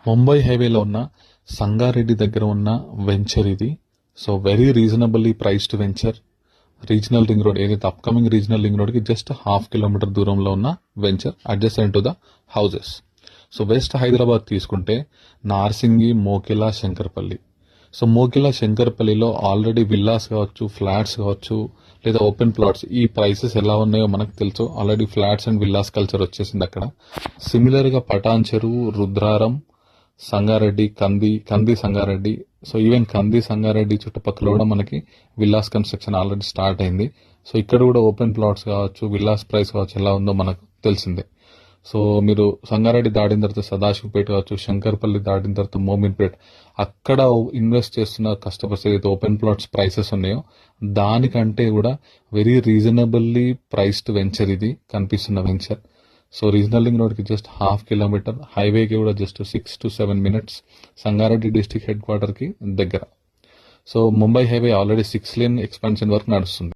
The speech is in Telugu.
ముంబై హైవేలో ఉన్న సంగారెడ్డి దగ్గర ఉన్న వెంచర్ ఇది. So very reasonably priced venture. Regional ring road ఏదైతే అప్కమింగ్ రీజనల్ రింగ్ రోడ్ కి జస్ట్ 1/2 కిలోమీటర్ దూరంలో ఉన్న venture adjacent to the houses. So west Hyderabad తీసుకుంటే నార్సింగి, మోకిలా, శంకర్పల్లి. సో మోకిలా, శంకర్పల్లిలో ఆల్రెడీ విల్లాస్ కావచ్చు, ఫ్లాట్స్ కావచ్చు, లేదా ఓపెన్ ప్లాట్స్, ఈ ప్రైసెస్ ఎలా ఉన్నాయో మనకు తెలుసు. Already flats and villas culture వచ్చేసింది అక్కడ. సిమిలర్ గా పటాన్ చెరువు, రుద్రారం, సంగారెడ్డి, కంది సంగారెడ్డి. సో ఈవెన్ కంది సంగారెడ్డి చుట్టుపక్కల కూడా మనకి విల్లాస్ కన్స్ట్రక్షన్ ఆల్రెడీ స్టార్ట్ అయింది. సో ఇక్కడ కూడా ఓపెన్ ప్లాట్స్ కావచ్చు, విల్లాస్ ప్రైస్ కావచ్చు ఎలా ఉందో మనకు తెలిసిందే. సో మీరు సంగారెడ్డి దాటిన తర్వాత సదాశివపేట కావచ్చు, శంకర్పల్లి దాటిన తర్వాత మోమిన్పేట్, అక్కడ ఇన్వెస్ట్ చేస్తున్న కస్టమర్స్ ఏదైతే ఓపెన్ ప్లాట్స్ ప్రైసెస్ ఉన్నాయో దానికంటే కూడా వెరీ రీజనబుల్లీ ప్రైస్డ్ వెంచర్ ఇది కనిపిస్తున్న venture. So regional ring road కి జస్ట్ 1/2 కిలోమీటర్, హైవేకి కూడా just 6 to 7 minutes, Sangareddy district head quarter కి దగ్గర. So Mumbai highway already 6 lane expansion వరకు నడుస్తుంది.